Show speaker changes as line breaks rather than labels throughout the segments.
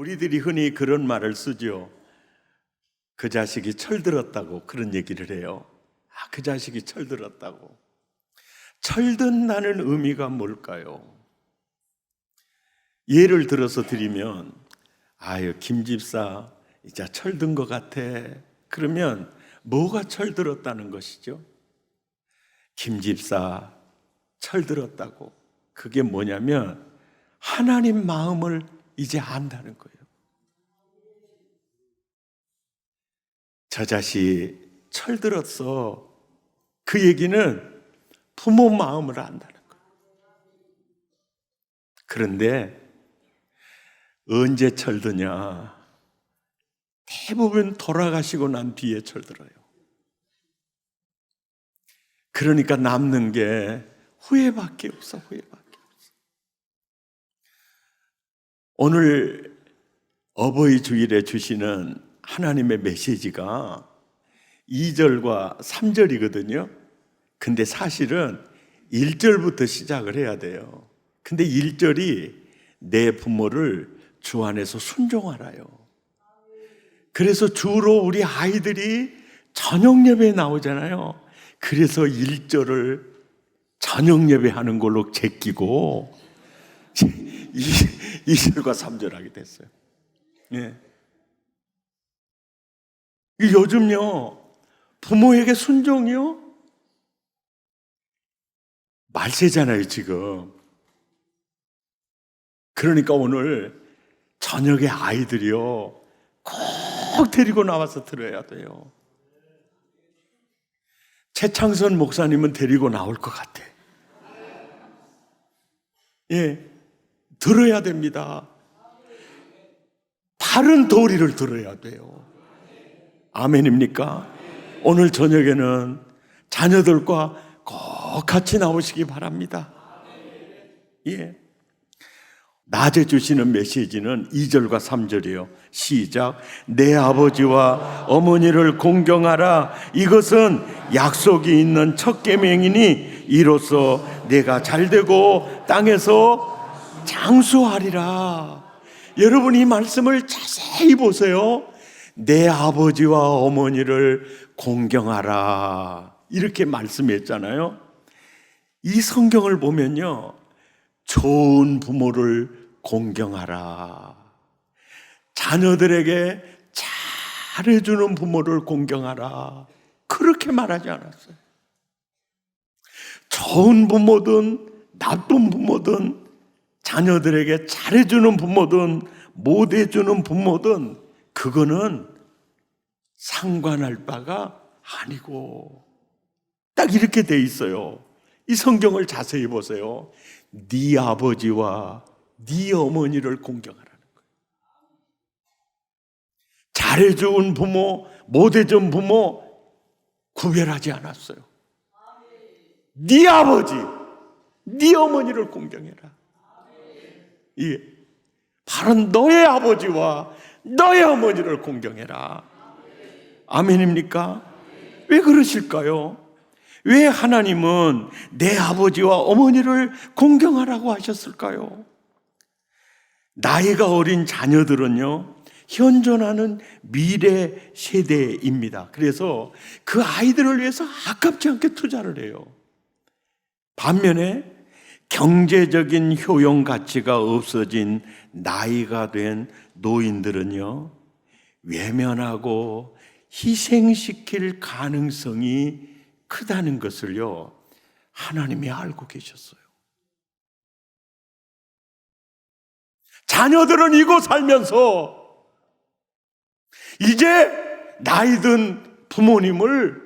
우리들이 흔히 그런 말을 쓰죠. 그 자식이 철들었다고 그런 얘기를 해요. 그 자식이 철들었다고. 철든다는 의미가 뭘까요? 예를 들어서 드리면, 아유, 김 집사 이제 철든 것 같아. 그러면 뭐가 철들었다는 것이죠? 김 집사 철들었다고. 그게 뭐냐면 하나님 마음을 이제 안다는 거예요. 저 자식 철들었어. 그 얘기는 부모 마음을 안다는 거예요. 그런데 언제 철드냐? 대부분 돌아가시고 난 뒤에 철들어요. 그러니까 남는 게 후회밖에 없어, 후회밖에 없어. 오늘 어버이 주일에 주시는 하나님의 메시지가 2절과 3절이거든요. 근데 사실은 1절부터 시작을 해야 돼요. 근데 1절이 내 부모를 주 안에서 순종하라요. 그래서 주로 우리 아이들이 저녁 예배에 나오잖아요. 그래서 1절을 저녁 예배 하는 걸로 제끼고 2절과 3절 하게 됐어요. 예. 요즘요, 부모에게 순종이요? 말세잖아요, 지금. 그러니까 오늘 저녁에 아이들이요, 꼭 데리고 나와서 들어야 돼요. 최창선 목사님은 데리고 나올 것 같아. 예, 들어야 됩니다. 바른 도리를 들어야 돼요. 아멘입니까? 오늘 저녁에는 자녀들과 꼭 같이 나오시기 바랍니다. 예. 낮에 주시는 메시지는 2절과 3절이에요. 시작. 내 아버지와 어머니를 공경하라. 이것은 약속이 있는 첫 계명이니 이로써 내가 잘되고 땅에서 장수하리라. 여러분, 이 말씀을 자세히 보세요. 내 아버지와 어머니를 공경하라. 이렇게 말씀했잖아요. 이 성경을 보면요, 좋은 부모를 공경하라. 자녀들에게 잘해주는 부모를 공경하라. 그렇게 말하지 않았어요. 좋은 부모든 나쁜 부모든 자녀들에게 잘해주는 부모든 못해주는 부모든 그거는 상관할 바가 아니고, 딱 이렇게 돼 있어요. 이 성경을 자세히 보세요. 네 아버지와 네 어머니를 공경하라는 거예요. 잘해준 부모, 못해준 부모 구별하지 않았어요. 네 아버지, 네 어머니를 공경해라. 예, 바로 너의 아버지와 너의 어머니를 공경해라. 아멘입니까? 왜 그러실까요? 왜 하나님은 내 아버지와 어머니를 공경하라고 하셨을까요? 나이가 어린 자녀들은요, 현존하는 미래 세대입니다. 그래서 그 아이들을 위해서 아깝지 않게 투자를 해요. 반면에 경제적인 효용 가치가 없어진 나이가 된 노인들은요, 외면하고 희생시킬 가능성이 크다는 것을요, 하나님이 알고 계셨어요. 자녀들은 이고 살면서 이제 나이든 부모님을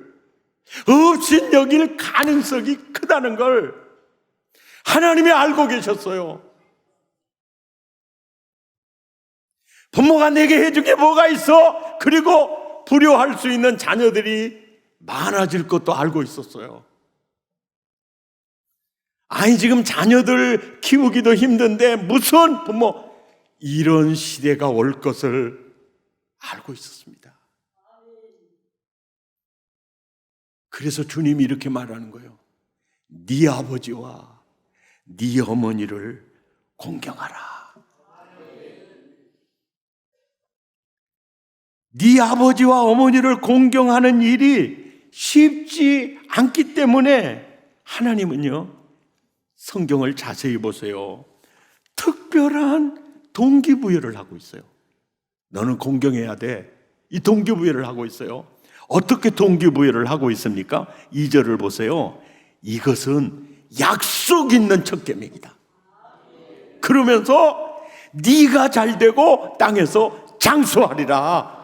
없인 여길 가능성이 크다는 걸 하나님이 알고 계셨어요. 부모가 내게 해준 게 뭐가 있어? 그리고 불효할 수 있는 자녀들이 많아질 것도 알고 있었어요. 아니, 지금 자녀들 키우기도 힘든데 무슨 부모, 이런 시대가 올 것을 알고 있었습니다. 그래서 주님이 이렇게 말하는 거예요. 네 아버지와 네 어머니를 공경하라. 네 아버지와 어머니를 공경하는 일이 쉽지 않기 때문에 하나님은요, 성경을 자세히 보세요. 특별한 동기부여를 하고 있어요. 너는 공경해야 돼. 이 동기부여를 하고 있어요. 어떻게 동기부여를 하고 있습니까? 2절을 보세요. 이것은 약속 있는 첫 계명이다. 그러면서 네가 잘되고 땅에서 장수하리라.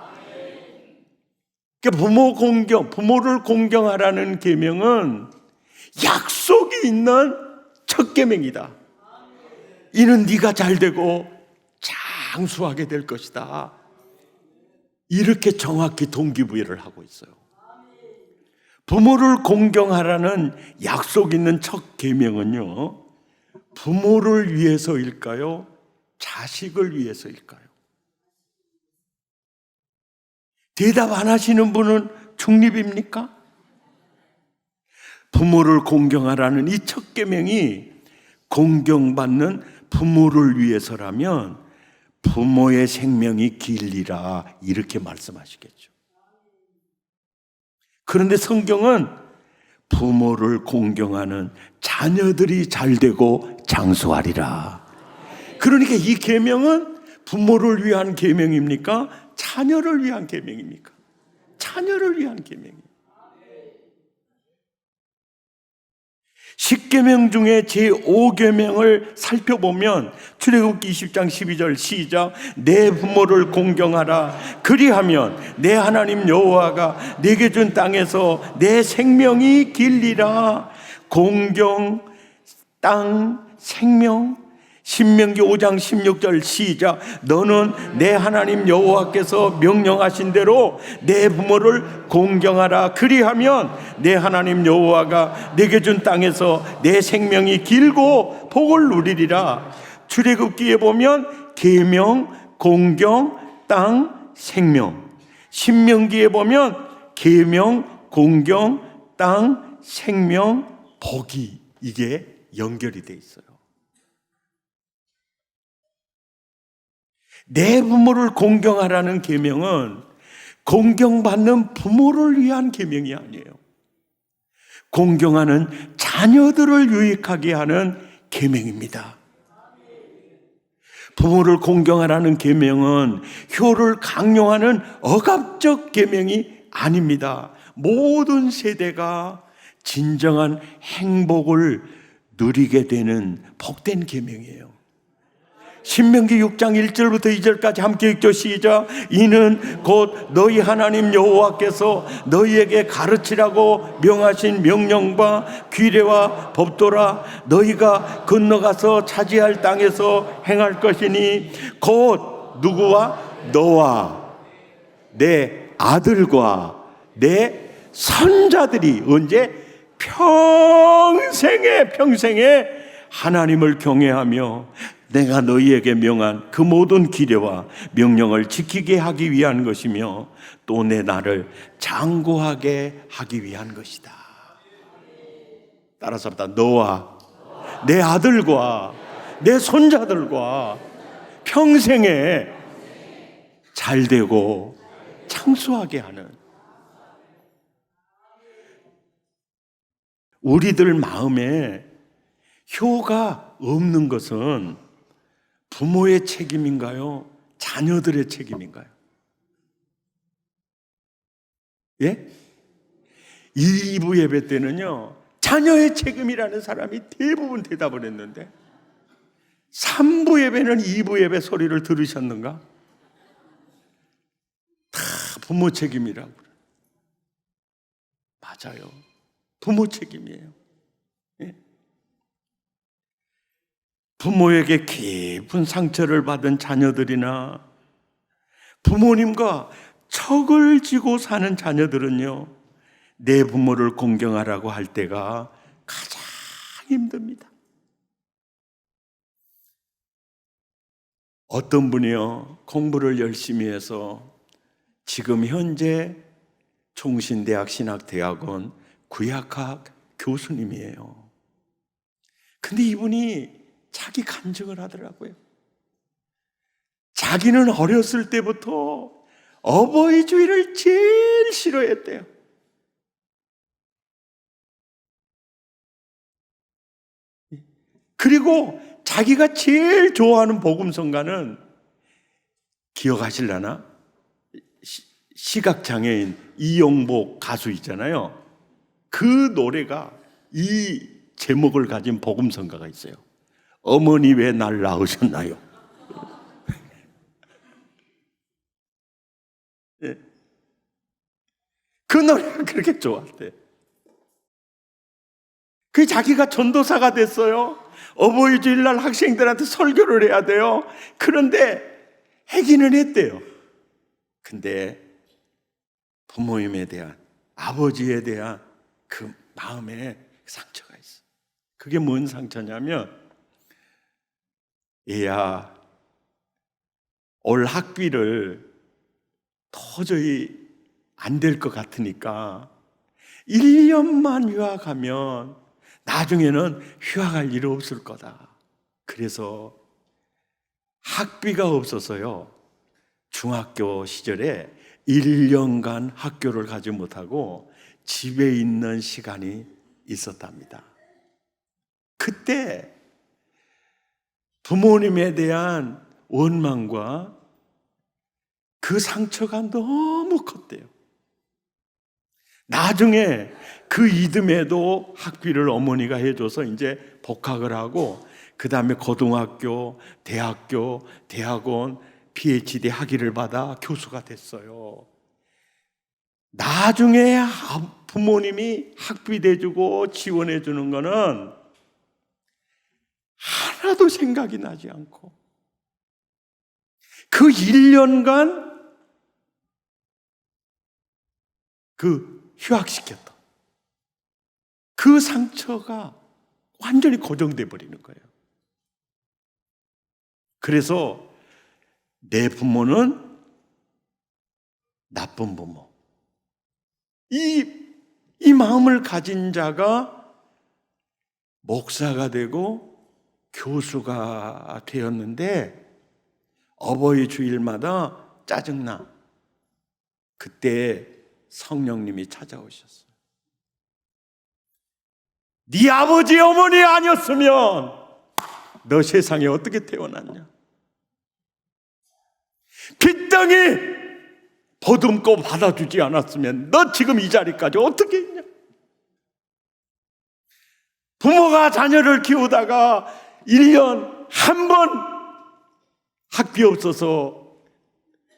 부모를 공경하라는 계명은 약속이 있는 첫 계명이다. 이는 네가 잘되고 장수하게 될 것이다. 이렇게 정확히 동기부여를 하고 있어요. 부모를 공경하라는 약속 있는 첫 계명은요, 부모를 위해서일까요? 자식을 위해서일까요? 대답 안 하시는 분은 중립입니까? 부모를 공경하라는 이 첫 계명이 공경받는 부모를 위해서라면 부모의 생명이 길리라 이렇게 말씀하시겠죠. 그런데 성경은 부모를 공경하는 자녀들이 잘되고 장수하리라. 그러니까 이 계명은 부모를 위한 계명입니까? 자녀를 위한 계명입니까? 자녀를 위한 계명입니다. 10계명 중에 제5계명을 살펴보면 출애굽기 20장 12절 시작. 내 부모를 공경하라. 그리하면 내 하나님 여호와가 내게 준 땅에서 내 생명이 길리라. 공경, 땅, 생명. 신명기 5장 16절 시작. 너는 내 하나님 여호와께서 명령하신 대로 내 부모를 공경하라. 그리하면 내 하나님 여호와가 내게 준 땅에서 내 생명이 길고 복을 누리리라. 출애굽기에 보면 계명, 공경, 땅, 생명. 신명기에 보면 계명, 공경, 땅, 생명, 복이 이게 연결이 돼 있어요. 내 부모를 공경하라는 계명은 공경받는 부모를 위한 계명이 아니에요. 공경하는 자녀들을 유익하게 하는 계명입니다. 부모를 공경하라는 계명은 효를 강요하는 억압적 계명이 아닙니다. 모든 세대가 진정한 행복을 누리게 되는 복된 계명이에요. 신명기 6장 1절부터 2절까지 함께 읽죠. 시작. 이는 곧 너희 하나님 여호와께서 너희에게 가르치라고 명하신 명령과 규례와 법도라. 너희가 건너가서 차지할 땅에서 행할 것이니 곧 누구와? 너와 내 아들과 내 손자들이 언제? 평생에 하나님을 경외하며 내가 너희에게 명한 그 모든 기례와 명령을 지키게 하기 위한 것이며 또 내 나를 장구하게 하기 위한 것이다. 따라서 합니다. 너와 내 아들과 내 손자들과 평생에 잘되고 장수하게 하는, 우리들 마음에 효가 없는 것은 부모의 책임인가요? 자녀들의 책임인가요? 예? 2부 예배 때는요, 자녀의 책임이라는 사람이 대부분 대답을 했는데 3부 예배는 2부 예배 소리를 들으셨는가? 다 부모 책임이라고 그래요. 맞아요. 부모 책임이에요. 예? 부모에게 깊은 상처를 받은 자녀들이나 부모님과 척을 지고 사는 자녀들은요, 내 부모를 공경하라고 할 때가 가장 힘듭니다. 어떤 분이요, 공부를 열심히 해서 지금 현재 총신대학 신학대학원 구약학 교수님이에요. 근데 이분이 자기 간증을 하더라고요. 자기는 어렸을 때부터 어버이 주일을 제일 싫어했대요. 그리고 자기가 제일 좋아하는 복음성가는 기억하실라나? 시각장애인 이용복 가수 있잖아요. 그 노래가 이 제목을 가진 복음성가가 있어요. 어머니 왜 날 낳으셨나요? 네. 그 노래가 그렇게 좋았대. 그 자기가 전도사가 됐어요. 어버이 주일날 학생들한테 설교를 해야 돼요. 그런데 하기는 했대요. 근데 부모님에 대한, 아버지에 대한 그 마음에 상처가 있어. 그게 뭔 상처냐면, 얘야, 올 학비를 도저히 안 될 것 같으니까 1년만 휴학하면 나중에는 휴학할 일 없을 거다. 그래서 학비가 없어서요, 중학교 시절에 1년간 학교를 가지 못하고 집에 있는 시간이 있었답니다. 그때 부모님에 대한 원망과 그 상처가 너무 컸대요. 나중에 그 이듬해도 학비를 어머니가 해줘서 이제 복학을 하고, 그 다음에 고등학교, 대학교, 대학원, PhD 학위를 받아 교수가 됐어요. 나중에 부모님이 학비 대주고 지원해 주는 거는 하나도 생각이 나지 않고, 그 1년간 그 휴학시켰다. 그 상처가 완전히 고정돼 버리는 거예요. 그래서 내 부모는 나쁜 부모, 이 마음을 가진 자가 목사가 되고 교수가 되었는데, 어버이 주일마다 짜증나. 그때 성령님이 찾아오셨어요. 네 아버지 어머니 아니었으면 너 세상에 어떻게 태어났냐? 빚덩이 보듬고 받아주지 않았으면 너 지금 이 자리까지 어떻게 있냐? 부모가 자녀를 키우다가 1년 한 번 학비 없어서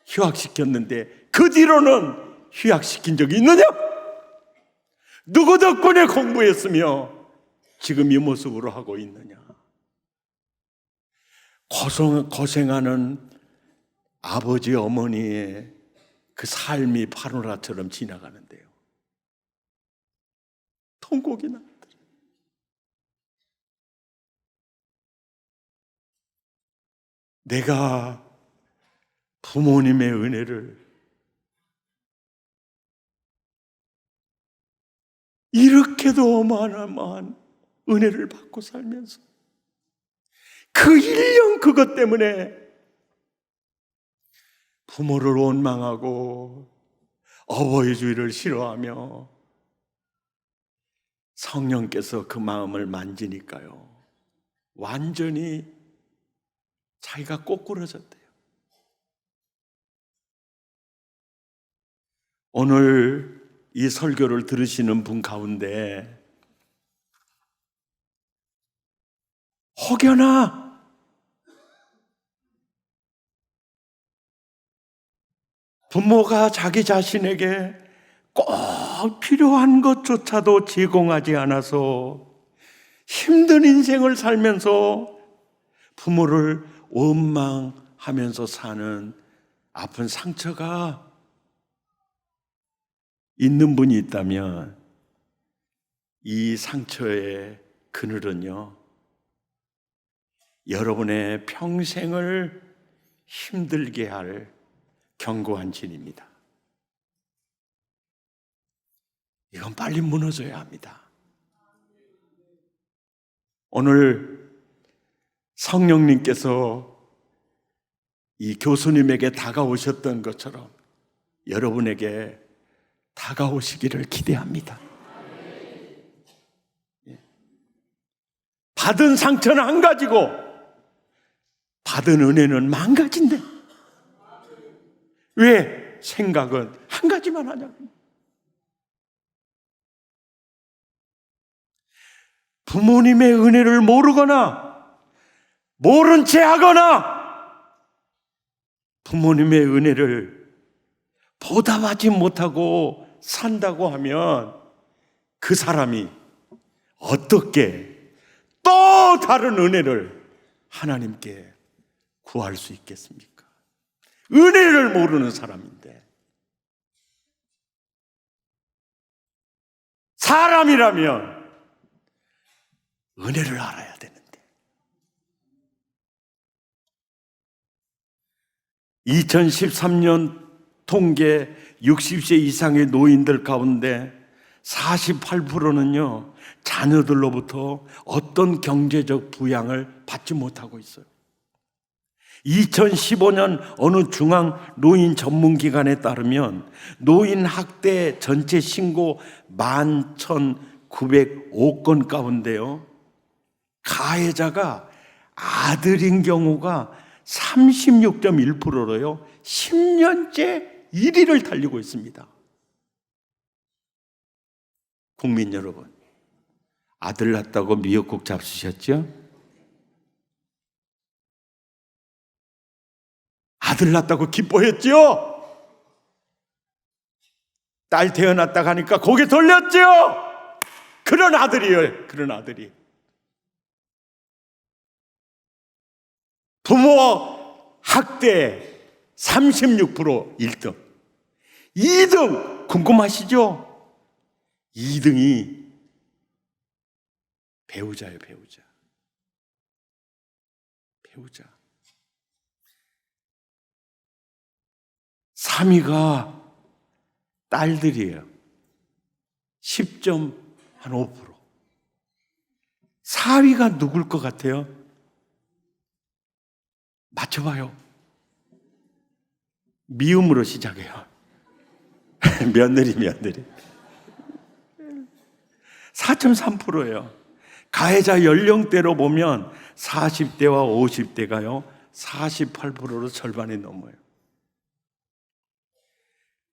휴학시켰는데 그 뒤로는 휴학시킨 적이 있느냐? 누구 덕분에 공부했으며 지금 이 모습으로 하고 있느냐? 고생하는 아버지 어머니의 그 삶이 파노라처럼 지나가는데요, 통곡이 납니다. 내가 부모님의 은혜를 이렇게도 어마어마한 은혜를 받고 살면서 그 1년 그것 때문에 부모를 원망하고 어버이 주일을 싫어하며, 성령께서 그 마음을 만지니까요, 완전히 자기가 꼬꾸라졌대요. 오늘 이 설교를 들으시는 분 가운데 혹여나 부모가 자기 자신에게 꼭 필요한 것조차도 제공하지 않아서 힘든 인생을 살면서 부모를 원망하면서 사는 아픈 상처가 있는 분이 있다면, 이 상처의 그늘은요, 여러분의 평생을 힘들게 할 견고한 진입니다. 이건 빨리 무너져야 합니다. 오늘 성령님께서 이 교수님에게 다가오셨던 것처럼 여러분에게 다가오시기를 기대합니다. 받은 상처는 한 가지고 받은 은혜는 만 가지인데 왜 생각은 한 가지만 하냐고. 부모님의 은혜를 모르거나 모른 채 하거나 부모님의 은혜를 보답하지 못하고 산다고 하면 그 사람이 어떻게 또 다른 은혜를 하나님께 구할 수 있겠습니까? 은혜를 모르는 사람인데. 사람이라면 은혜를 알아야 되는데. 2013년 통계 60세 이상의 노인들 가운데 48%는요, 자녀들로부터 어떤 경제적 부양을 받지 못하고 있어요. 2015년 어느 중앙 노인 전문기관에 따르면 노인 학대 전체 신고 11,905건 가운데요, 가해자가 아들인 경우가 36.1%로요, 10년째 1위를 달리고 있습니다. 국민 여러분, 아들 낳았다고 미역국 잡수셨죠? 아들 낳았다고 기뻐했죠? 딸 태어났다 하니까 고개 돌렸죠? 그런 아들이에요. 그런 아들이. 부모 학대 36% 1등. 2등 궁금하시죠? 2등이 배우자예요. 배우자. 3위가 딸들이에요. 10.5%. 4위가 누굴 것 같아요? 맞춰봐요. 미음으로 시작해요. 며느리. 4.3%예요. 가해자 연령대로 보면 40대와 50대가요 48%로 절반이 넘어요.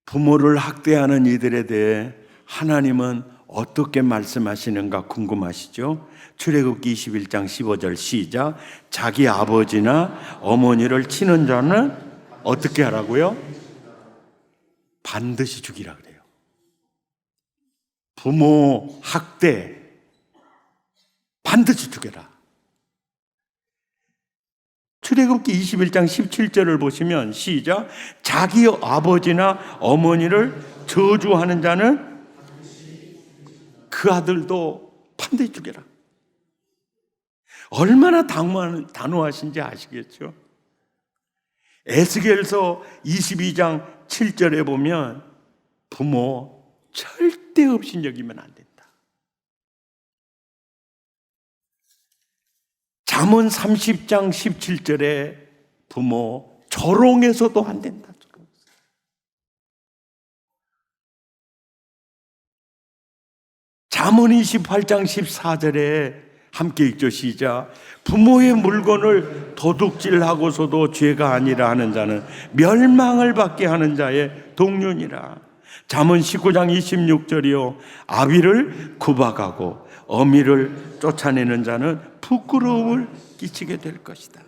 부모를 학대하는 이들에 대해 하나님은 어떻게 말씀하시는가 궁금하시죠? 출애굽기 21장 15절 시작. 자기 아버지나 어머니를 치는 자는 어떻게 하라고요? 반드시 죽이라 그래요. 부모 학대 반드시 죽여라. 출애굽기 21장 17절을 보시면 시작. 자기 아버지나 어머니를 저주하는 자는 그 아들도 반드시 죽여라. 얼마나 단호하신지 아시겠죠? 에스겔서 22장 7절에 보면 부모 절대 없이 여기면 안 된다. 잠언 30장 17절에 부모 조롱해서도 안 된다. 잠언 28장 14절에 함께 읽죠. 시작. 부모의 물건을 도둑질하고서도 죄가 아니라 하는 자는 멸망을 받게 하는 자의 동료니라. 잠언 19장 26절이요. 아비를 구박하고 어미를 쫓아내는 자는 부끄러움을 끼치게 될 것이다.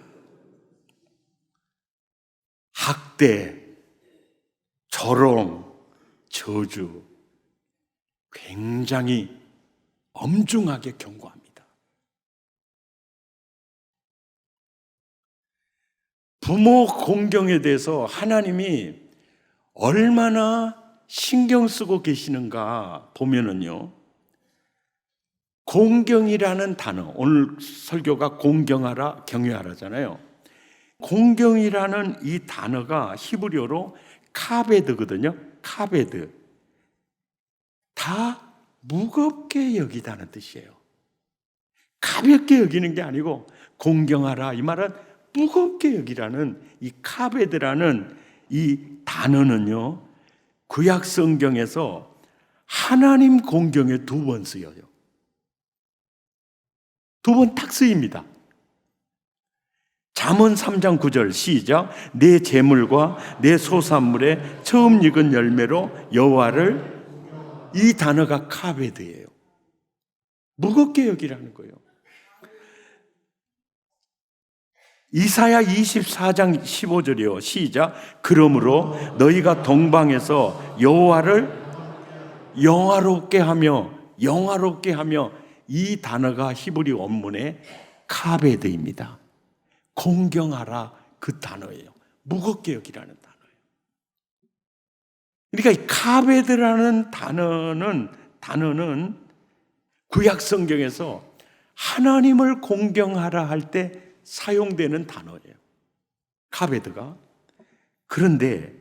학대, 조롱, 저주 굉장히 엄중하게 경고합니다. 부모 공경에 대해서 하나님이 얼마나 신경 쓰고 계시는가 보면은요, 공경이라는 단어, 오늘 설교가 공경하라, 경외하라잖아요. 공경이라는 이 단어가 히브리어로 카베드거든요. 카베드. 다 무겁게 여기다는 뜻이에요. 가볍게 여기는 게 아니고 공경하라, 이 말은 무겁게 여기라는 이 카베드라는 이 단어는요, 구약 성경에서 하나님 공경에 2번 쓰여요. 2번 탁 쓰입니다. 잠언 3장 9절 시작. 내 재물과 내 소산물의 처음 익은 열매로 여호와를, 이 단어가 카베드예요. 무겁게 여기라는 거예요. 이사야 24장 15절이요 시작. 그러므로 너희가 동방에서 여호와를 영화롭게 하며, 영화롭게 하며, 이 단어가 히브리 원문의 카베드입니다. 공경하라, 그 단어예요. 무겁게 여기라는 단어예요. 그러니까 이 카베드라는 단어는 구약 성경에서 하나님을 공경하라 할 때 사용되는 단어예요. 카베드가. 그런데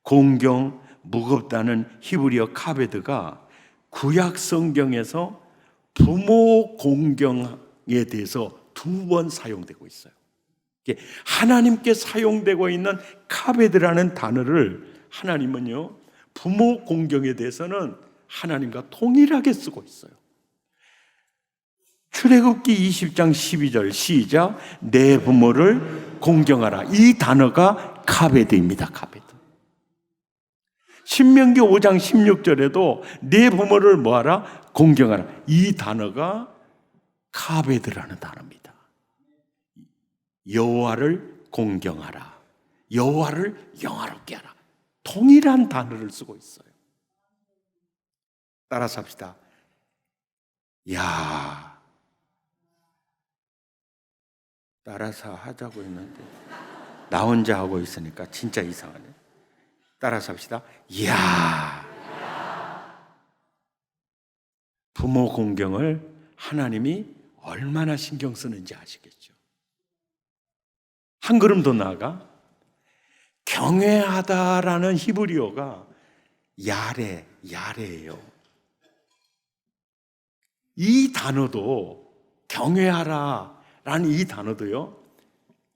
공경, 무겁다는 히브리어 카베드가 구약 성경에서 부모 공경에 대해서 2번 사용되고 있어요. 하나님께 사용되고 있는 카베드라는 단어를 하나님은요, 부모 공경에 대해서는 하나님과 동일하게 쓰고 있어요. 출애굽기 20장 12절 시작. 내 부모를 공경하라, 이 단어가 카베드입니다. 카베드. 신명기 5장 16절에도 내 부모를 뭐하라? 공경하라, 이 단어가 카베드라는 단어입니다. 여호와를 공경하라, 여호와를 영화롭게 하라, 동일한 단어를 쓰고 있어요. 따라서 합시다. 야, 따라서 하자고 했는데 나 혼자 하고 있으니까 진짜 이상하네. 따라서 합시다. 이야, 부모 공경을 하나님이 얼마나 신경 쓰는지 아시겠죠? 한 걸음 더 나아가 경외하다라는 히브리어가 야레예요. 이 단어도, 경외하라라는 이 단어도요,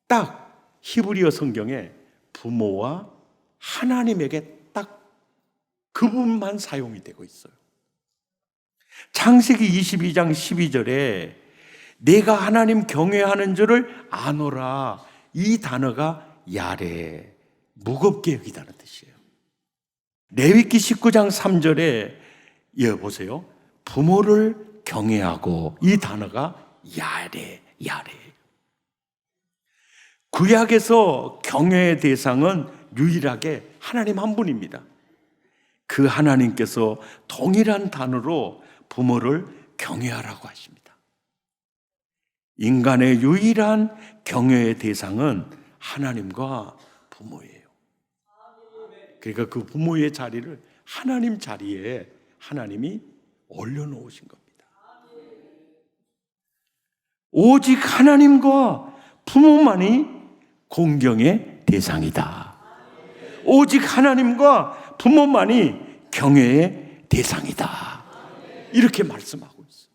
딱 히브리어 성경에 부모와 하나님에게 딱 그분만 사용이 되고 있어요. 창세기 22장 12절에 내가 하나님 경외하는 줄을 아노라, 이 단어가 야레, 무겁게 여기다는 뜻이에요. 레위기 19장 3절에 보세요. 부모를 경외하고, 이 단어가 야레. 구약에서 경외의 대상은 유일하게 하나님 한 분입니다. 그 하나님께서 동일한 단어로 부모를 경외하라고 하십니다. 인간의 유일한 경외의 대상은 하나님과 부모예요. 그러니까 그 부모의 자리를 하나님 자리에 하나님이 올려놓으신 겁니다. 오직 하나님과 부모만이 공경의 대상이다. 오직 하나님과 부모만이 경외의 대상이다. 이렇게 말씀하고 있어요.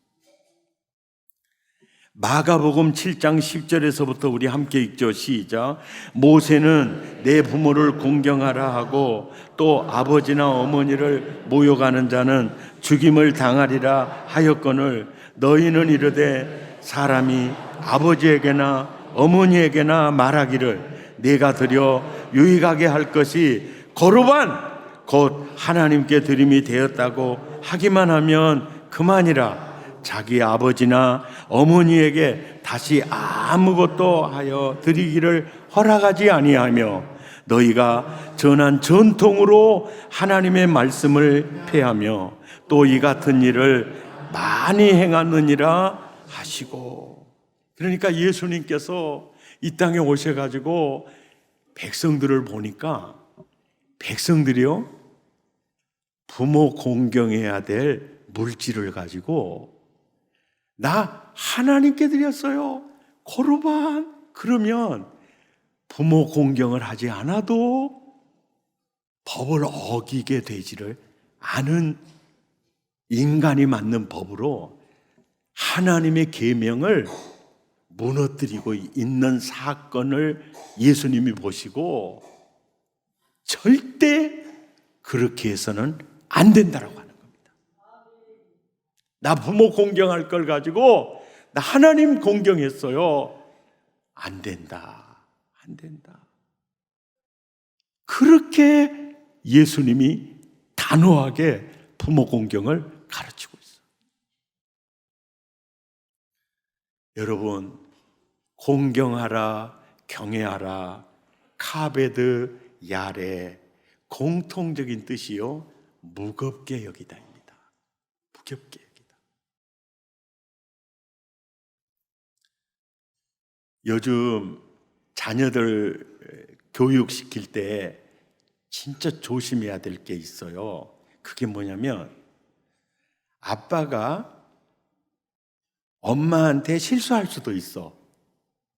마가복음 7장 10절에서부터 우리 함께 읽죠. 시작. 모세는 내 부모를 공경하라 하고 또 아버지나 어머니를 모욕하는 자는 죽임을 당하리라 하였거늘 너희는 이르되 사람이 아버지에게나 어머니에게나 말하기를 내가 드려 유익하게 할 것이 거룩한 곧 하나님께 드림이 되었다고 하기만 하면 그만이라. 자기 아버지나 어머니에게 다시 아무것도 하여 드리기를 허락하지 아니하며 너희가 전한 전통으로 하나님의 말씀을 폐하며 또 이 같은 일을 많이 행하느니라 하시고. 그러니까 예수님께서 이 땅에 오셔가지고 백성들을 보니까 백성들이요, 부모 공경해야 될 물질을 가지고 나 하나님께 드렸어요, 거룩한. 그러면 부모 공경을 하지 않아도 법을 어기게 되지를 않은 인간이 만든 법으로 하나님의 계명을 무너뜨리고 있는 사건을 예수님이 보시고 절대 그렇게 해서는 안 된다라고 하는 겁니다. 나 부모 공경할 걸 가지고 나 하나님 공경했어요. 안 된다. 안 된다. 그렇게 예수님이 단호하게 부모 공경을 가르치고 있어요. 여러분, 공경하라, 경외하라, 카베드 야레, 공통적인 뜻이요, 무겁게 여기다입니다. 무겁게 여기다. 요즘 자녀들 교육시킬 때 진짜 조심해야 될 게 있어요. 그게 뭐냐면, 아빠가 엄마한테 실수할 수도 있어.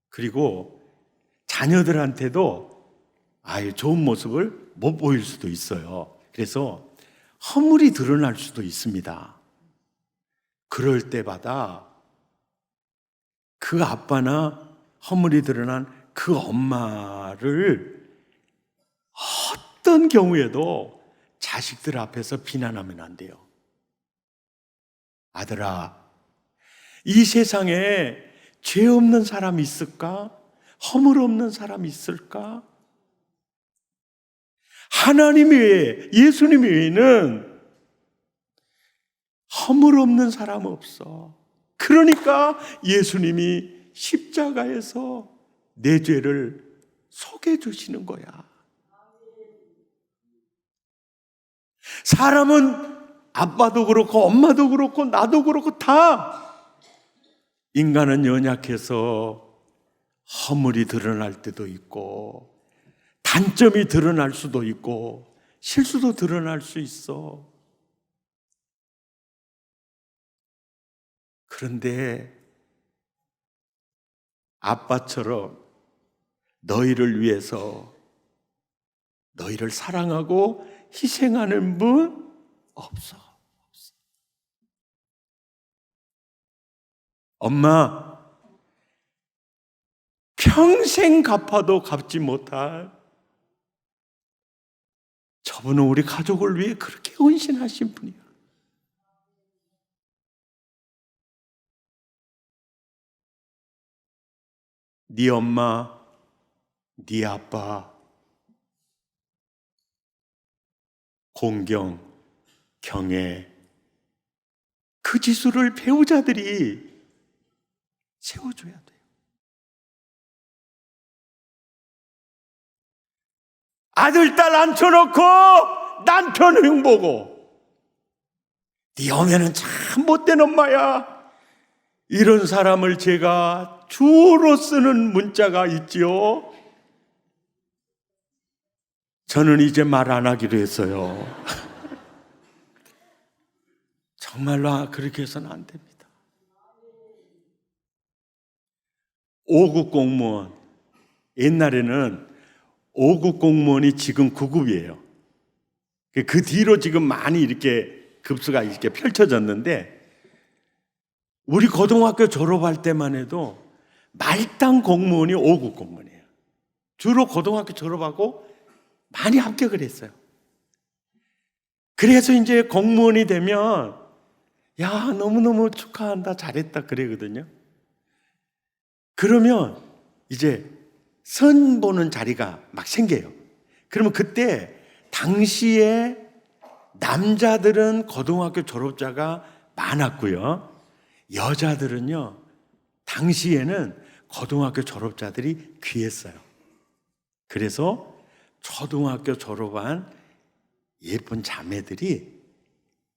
그리고 자녀들한테도 아예 좋은 모습을 못 보일 수도 있어요. 그래서 허물이 드러날 수도 있습니다. 그럴 때마다 그 아빠나 허물이 드러난 그 엄마를 어떤 경우에도 자식들 앞에서 비난하면 안 돼요. 아들아, 이 세상에 죄 없는 사람이 있을까? 허물 없는 사람이 있을까? 하나님 외에, 예수님 외에는 허물 없는 사람 없어. 그러니까 예수님이 십자가에서 내 죄를 속해 주시는 거야. 사람은 아빠도 그렇고 엄마도 그렇고 나도 그렇고 다 인간은 연약해서 허물이 드러날 때도 있고 단점이 드러날 수도 있고 실수도 드러날 수 있어. 그런데 아빠처럼 너희를 위해서 너희를 사랑하고 희생하는 분 없어. 엄마, 평생 갚아도 갚지 못할 저분은 우리 가족을 위해 그렇게 헌신하신 분이야. 네 엄마, 네 아빠 공경, 경애 그 지수를 배우자들이 세워줘야 돼요. 아들, 딸 앉혀놓고 남편 흉보고 네 엄마는 참 못된 엄마야. 이런 사람을 제가 주로 쓰는 문자가 있지요. 저는 이제 말 안 하기로 했어요. 정말로 그렇게 해서는 안 됩니다. 5급 공무원, 옛날에는 5급 공무원이 지금 9급이에요. 그 뒤로 지금 많이 이렇게 급수가 이렇게 펼쳐졌는데, 우리 고등학교 졸업할 때만 해도 말단 공무원이 5급 공무원이에요. 주로 고등학교 졸업하고 많이 합격을 했어요. 그래서 이제 공무원이 되면 야, 너무너무 축하한다, 잘했다 그러거든요. 그러면 이제 선 보는 자리가 막 생겨요. 그러면 그때 당시에 남자들은 고등학교 졸업자가 많았고요. 여자들은요, 당시에는 고등학교 졸업자들이 귀했어요. 그래서 초등학교 졸업한 예쁜 자매들이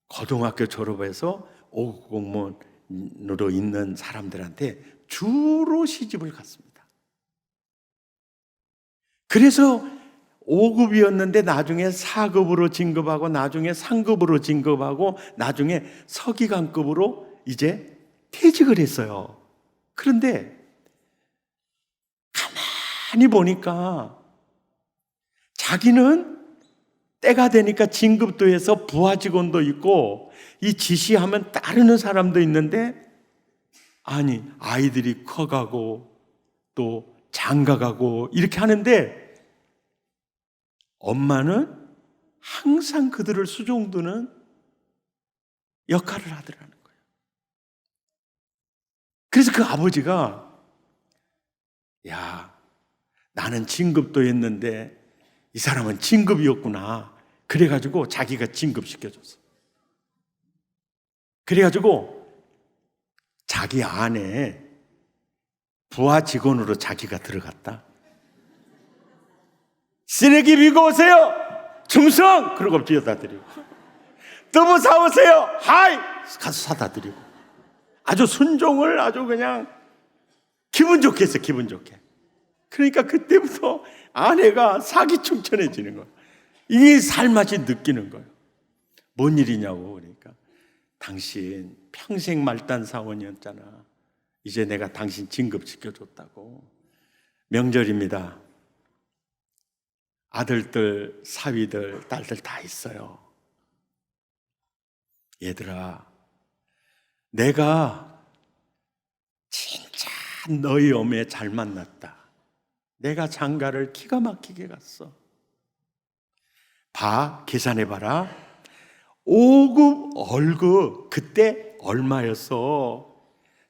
고등학교 졸업해서 5급 공무원으로 있는 사람들한테 주로 시집을 갔습니다. 그래서 5급이었는데 나중에 4급으로 진급하고 나중에 상급으로 진급하고 나중에 서기관급으로 이제 퇴직을 했어요. 그런데 가만히 보니까 자기는 때가 되니까 진급도 해서 부하 직원도 있고 이 지시하면 따르는 사람도 있는데, 아니 아이들이 커가고 또 장가가고 이렇게 하는데 엄마는 항상 그들을 수종드는 역할을 하더라는 거예요. 그래서 그 아버지가 야, 나는 진급도 했는데 이 사람은 진급이었구나. 그래가지고 자기가 진급시켜줬어. 그래가지고 자기 안에 부하 직원으로 자기가 들어갔다. 쓰레기 밀고 오세요. 충성! 그러고 비워다 드리고. 두부 사오세요. 하이! 가서 사다 드리고. 아주 순종을 아주 그냥 기분 좋게 했어요. 기분 좋게. 그러니까 그때부터 아내가 사기충천해지는 거예요. 이게 살맛이 느끼는 거예요. 뭔 일이냐고. 그러니까 당신 평생 말단 사원이었잖아. 이제 내가 당신 진급시켜줬다고. 명절입니다. 아들들, 사위들, 딸들 다 있어요. 얘들아, 내가 진짜 너희 어머니 잘 만났다. 내가 장가를 기가 막히게 갔어. 계산해봐라. 5급 월급 그때 얼마였어?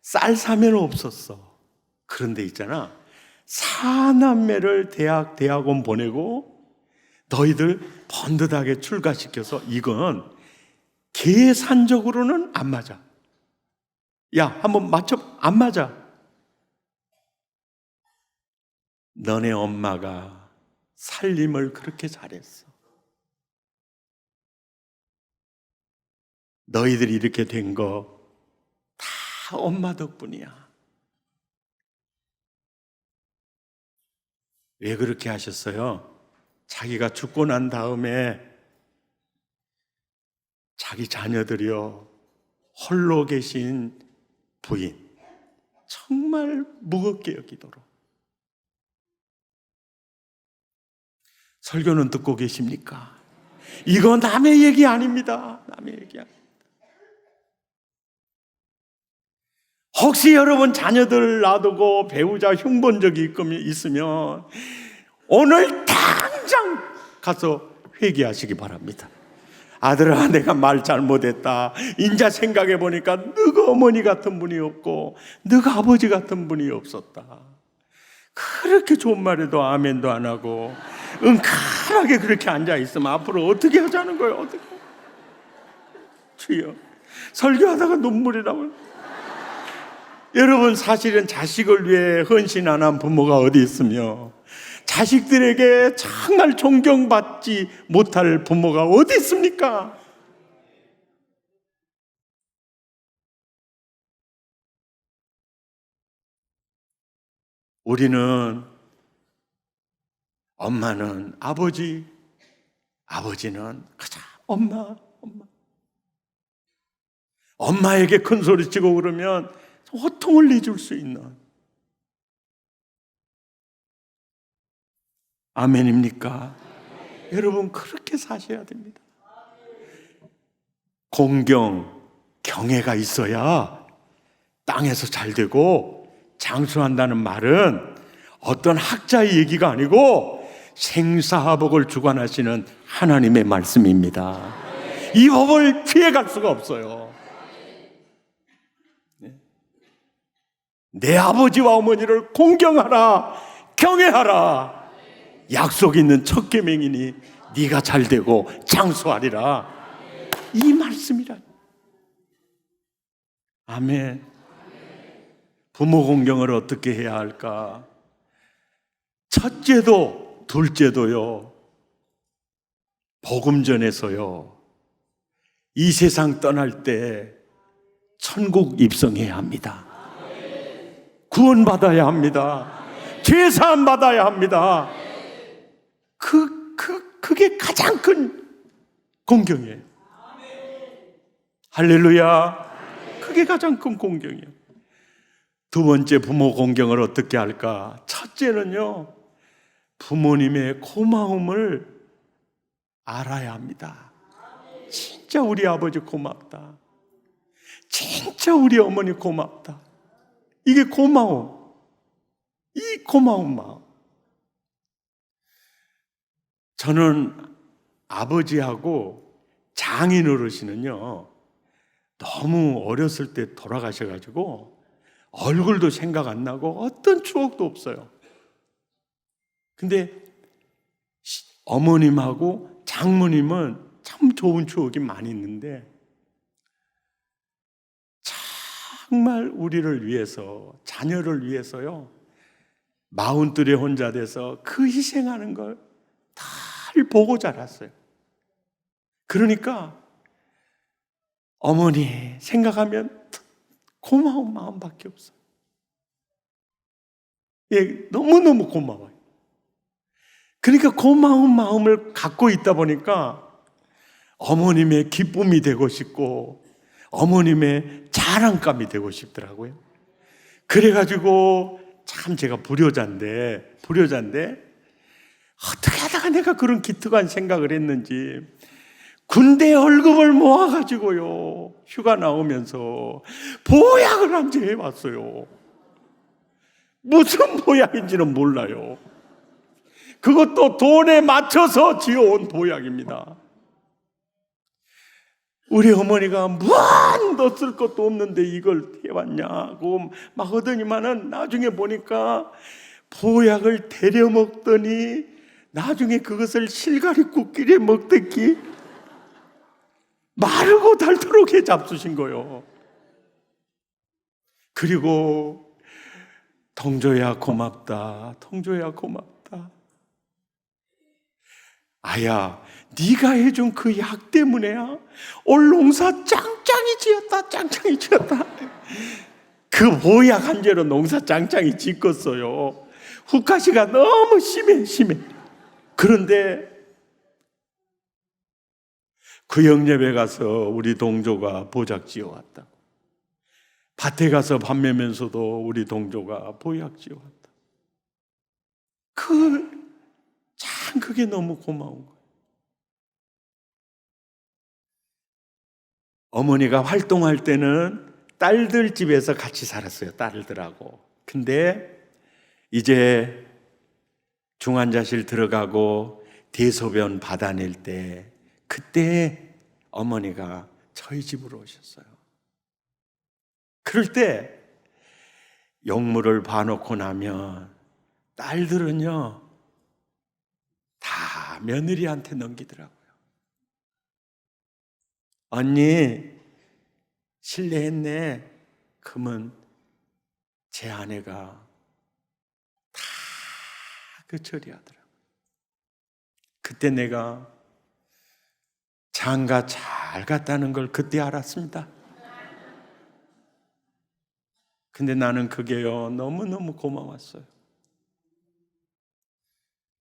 쌀 사면 없었어. 그런데 있잖아, 사남매를 대학원 보내고 너희들 번듯하게 출가시켜서 이건 계산적으로는 안 맞아. 야, 한번 맞춰. 안 맞아. 너네 엄마가 살림을 그렇게 잘했어. 너희들이 이렇게 된 거 다 엄마 덕분이야. 왜 그렇게 하셨어요? 자기가 죽고 난 다음에 자기 자녀들이요, 홀로 계신 부인 정말 무겁게 여기도록. 설교는 듣고 계십니까? 이거 남의 얘기 아닙니다. 남의 얘기 아닙니다. 혹시 여러분 자녀들 놔두고 배우자 흉본 적이 있으면 오늘 당장 가서 회개하시기 바랍니다. 아들아, 내가 말 잘못했다. 인자 생각해 보니까 너가 어머니 같은 분이 없고 너가 아버지 같은 분이 없었다. 그렇게 좋은 말에도 아멘도 안 하고 은칼하게 그렇게 앉아 있으면 앞으로 어떻게 하자는 거예요? 어떻게? 주여, 설교하다가 눈물이 나면. 여러분, 사실은 자식을 위해 헌신 안 한 부모가 어디 있으며 자식들에게 정말 존경받지 못할 부모가 어디 있습니까? 우리는 엄마는 아버지, 아버지는 그저 엄마. 엄마에게 큰 소리치고 그러면 호통을 내줄 수 있는. 아멘입니까? 여러분, 그렇게 사셔야 됩니다. 공경, 경애가 있어야 땅에서 잘 되고 장수한다는 말은 어떤 학자의 얘기가 아니고 생사화복을 주관하시는 하나님의 말씀입니다. 이 법을 피해갈 수가 없어요. 내 아버지와 어머니를 공경하라, 경외하라. 약속 있는 첫 계명이니 네가 잘 되고 장수하리라. 이 말씀이라. 아멘. 부모 공경을 어떻게 해야 할까? 첫째도 둘째도요, 복음 전에서요, 이 세상 떠날 때 천국 입성해야 합니다. 구원받아야 합니다. 죄사함 받아야 합니다. 그게 가장 큰 공경이에요. 할렐루야. 그게 가장 큰 공경이에요. 두 번째, 부모 공경을 어떻게 할까? 첫째는요, 부모님의 고마움을 알아야 합니다. 진짜 우리 아버지 고맙다. 진짜 우리 어머니 고맙다. 이게 고마움. 이 고마운 마음. 저는 아버지하고 장인 어르신은요, 너무 어렸을 때 돌아가셔가지고 얼굴도 생각 안 나고 어떤 추억도 없어요. 근데 어머님하고 장모님은 참 좋은 추억이 많이 있는데, 정말 우리를 위해서, 자녀를 위해서요, 40에 혼자 돼서 그 희생하는 걸 다 보고 자랐어요. 그러니까 어머니 생각하면 고마운 마음밖에 없어요. 예, 너무너무 고마워요. 그러니까 고마운 마음을 갖고 있다 보니까 어머님의 기쁨이 되고 싶고 어머님의 자랑감이 되고 싶더라고요. 그래가지고 참 제가 불효자인데 어떻게 하다가 내가 그런 기특한 생각을 했는지, 군대 월급을 모아가지고요, 휴가 나오면서 보약을 한 재 해왔어요. 무슨 보약인지는 몰라요. 그것도 돈에 맞춰서 지어온 보약입니다. 우리 어머니가 무한 너 쓸 것도 없는데 이걸 해왔냐고 막 하더니만은 나중에 보니까 보약을 데려 먹더니 나중에 그것을 실가리국끼리 먹듯이 마르고 닳도록 해 잡수신 거요. 그리고 동조야 고맙다, 동조야 고맙다. 아야, 네가 해준 그 약 때문에야 올 농사 짱짱이 지었다. 그 보약 한 재로 농사 짱짱이 짓겠어요. 후카시가 너무 심해. 그런데 그 영접에 가서 우리 동조가 보약 지어왔다. 밭에 가서 밥 매면서도 우리 동조가 보약 지어왔다. 참 그게 너무 고마운 거예요. 어머니가 활동할 때는 딸들 집에서 같이 살았어요. 딸들하고. 근데 이제 중환자실 들어가고 대소변 받아낼 때, 그때 어머니가 저희 집으로 오셨어요. 그럴 때 용물을 봐놓고 나면 딸들은요 다 며느리한테 넘기더라고요. 언니 실례했네. 그러면 제 아내가 다 그 처리하더라고요. 그때 내가 장가 잘 갔다는 걸 그때 알았습니다. 근데 나는 그게요 너무너무 고마웠어요.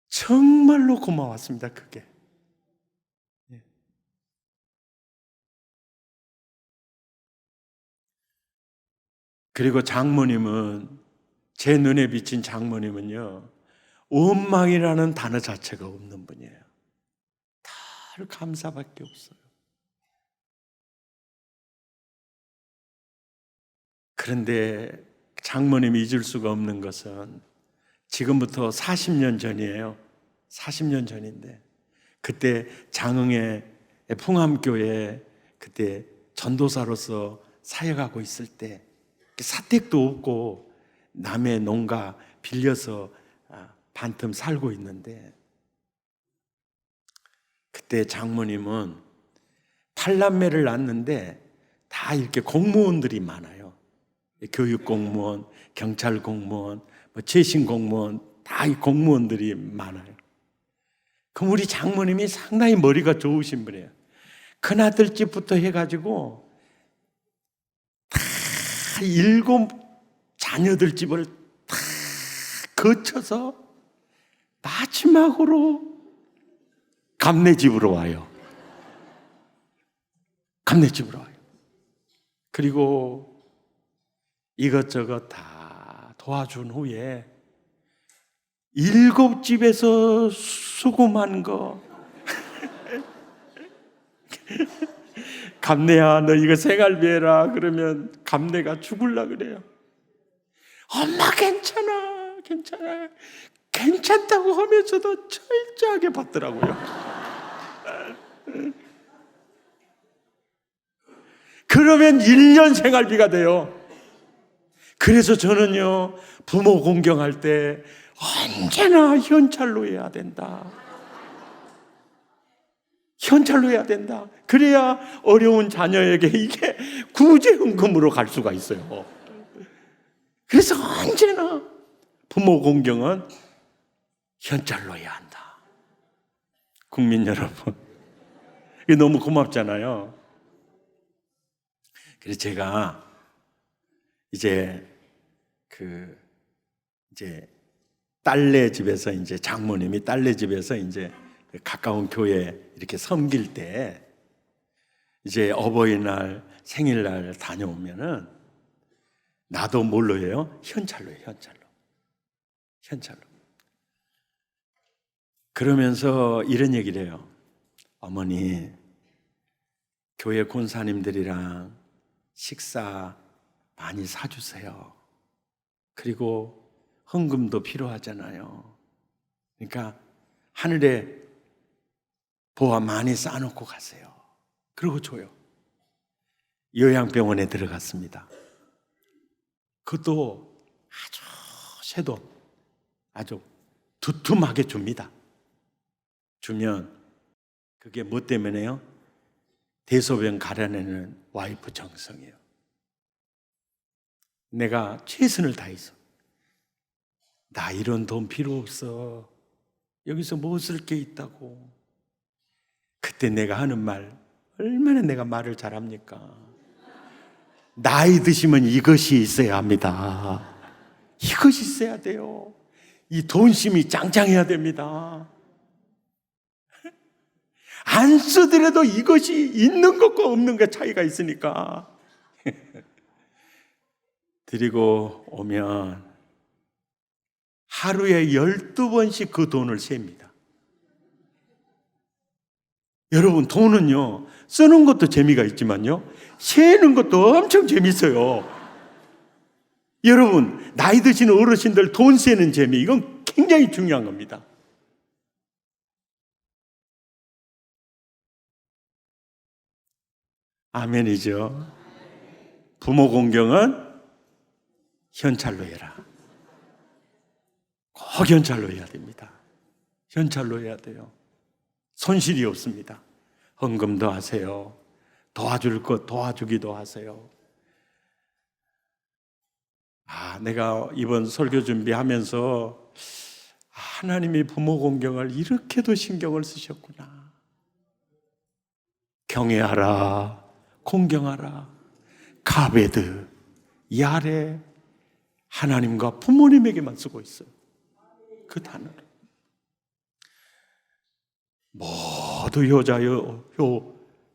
정말로 고마웠습니다. 그게. 그리고 장모님은, 제 눈에 비친 장모님은요, 원망이라는 단어 자체가 없는 분이에요. 다 감사밖에 없어요. 그런데 장모님이 잊을 수가 없는 것은 지금부터 40년 전이에요. 40년 전인데 그때 장흥의 풍암교회 그때 전도사로서 사역하고 있을 때 사택도 없고 남의 농가 빌려서 반틈 살고 있는데, 그때 장모님은 8남매를 낳았는데 다 이렇게 공무원들이 많아요. 교육 공무원, 경찰 공무원, 최신 공무원, 다 이 공무원들이 많아요. 그럼 우리 장모님이 상당히 머리가 좋으신 분이에요. 큰아들 집부터 해가지고 다 7 자녀들 집을 다 거쳐서 마지막으로 감내 집으로 와요. 감내 집으로 와요. 그리고 이것저것 다 도와준 후에 7 집에서 수금한 거 감내야 너 이거 생활비 해라 그러면 감내가 죽을라 그래요. 엄마 괜찮다고 하면서도 철저하게 받더라고요. 그러면 1년 생활비가 돼요. 그래서 저는요, 부모 공경할 때 언제나 현찰로 해야 된다. 현찰로 해야 된다. 그래야 어려운 자녀에게 이게 구제헌금으로 갈 수가 있어요. 그래서 언제나 부모 공경은 현찰로 해야 한다. 국민 여러분, 이게 너무 고맙잖아요. 그래서 제가 이제 딸네 집에서 이제 장모님이 딸네 집에서 이제 가까운 교회 이렇게 섬길 때 이제 어버이날, 생일날 다녀오면은 나도 뭘로 해요? 현찰로 해요, 현찰로. 그러면서 이런 얘기를 해요. 어머니, 교회 권사님들이랑 식사 많이 사주세요. 그리고 헌금도 필요하잖아요. 그러니까 하늘에 보화 많이 쌓아놓고 가세요. 그리고 줘요. 요양병원에 들어갔습니다. 그것도 아주 쇠도 아주 두툼하게 줍니다. 주면 그게 뭐 때문에요? 대소변 가려내는 와이프 정성이에요. 내가 최선을 다해서 나 이런 돈 필요 없어. 여기서 뭐 쓸 게 있다고. 그때 내가 하는 말, 얼마나 내가 말을 잘합니까? 나이 드시면 이것이 있어야 합니다. 이것이 있어야 돼요. 이 돈심이 짱짱해야 됩니다. 안 쓰더라도 이것이 있는 것과 없는 것 차이가 있으니까. 드리고 오면 하루에 12번씩 그 돈을 셉니다. 여러분, 돈은요, 쓰는 것도 재미가 있지만요, 세는 것도 엄청 재밌어요. 여러분, 나이 드신 어르신들 돈 세는 재미, 이건 굉장히 중요한 겁니다. 아멘이죠. 부모 공경은 현찰로 해라. 꼭 현찰로 해야 됩니다. 현찰로 해야 돼요. 손실이 없습니다. 헌금도 하세요. 도와줄 것 도와주기도 하세요. 내가 이번 설교 준비하면서 하나님이 부모 공경을 이렇게도 신경을 쓰셨구나. 경외하라, 공경하라. 가베드, 이 아래 하나님과 부모님에게만 쓰고 있어요. 그 단어를. 모두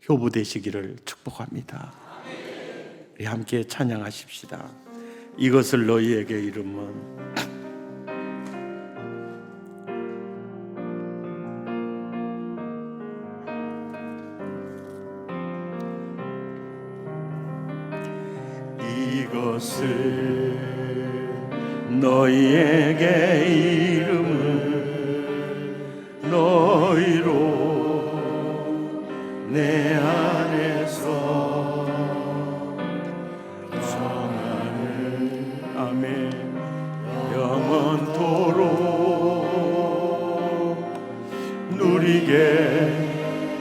효부 되시기를 축복합니다. 우리 함께 찬양하십시다. 이것을 너희에게 이름은 이것을 너희에게 이름은 너희로 내 안에서 정하는 아멘 영원토록 누리게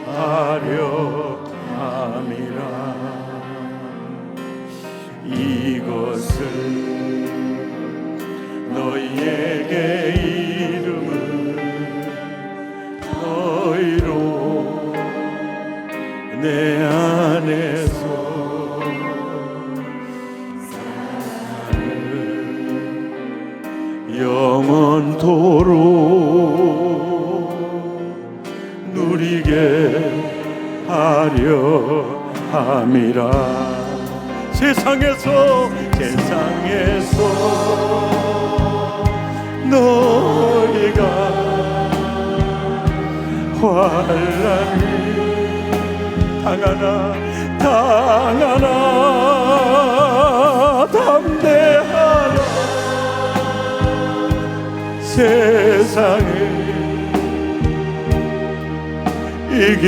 하려 함이라. 이것을 너희에게 이름은 너희로 내 안에서 사는 영원토록 누리게 하려 함이라. 세상에서 너희가 환난을 당하나 담대하라. 세상을 이길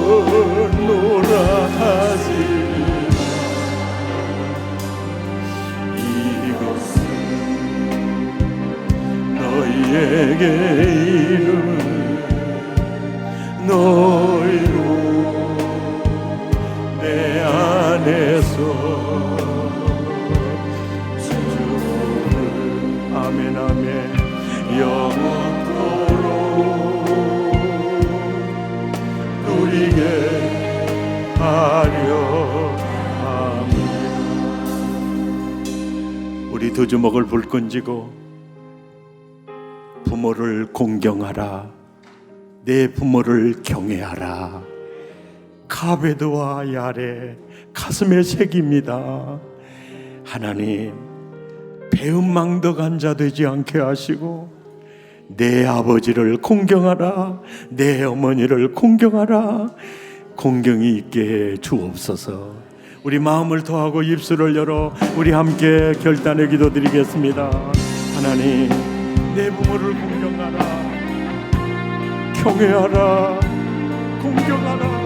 이기었노라 하지 이것은 너희에게 이르는 너희로 내 안에서 주를 아멘 아멘 영원토록 누리게 하려 합니다. 우리 두 주먹을 불끈쥐고 부모를 공경하라 내 부모를 경외하라 카베드와 야레 가슴에 새깁니다. 하나님 배은망덕한 자 되지 않게 하시고 내 아버지를 공경하라 내 어머니를 공경하라 공경이 있게 해 주옵소서. 우리 마음을 더하고 입술을 열어 우리 함께 결단의 기도 드리겠습니다. 하나님 내 부모를 공경하라 경외하라 공경하라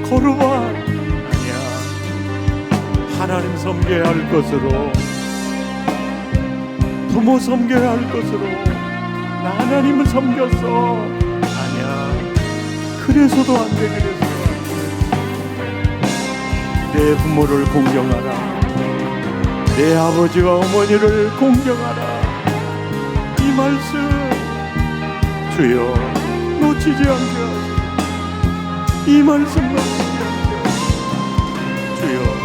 거룩한 아니야 하나님 섬겨야 할 것으로 부모 섬겨야 할 것으로 나 하나님을 섬겼어 아니야 그래서도 안 돼 그래서도 안 돼. 내 부모를 공경하라 내 아버지와 어머니를 공경하라 이 말씀 주여 놓치지 않게 하소서 이 말씀 놓치지 않게 하소서 주여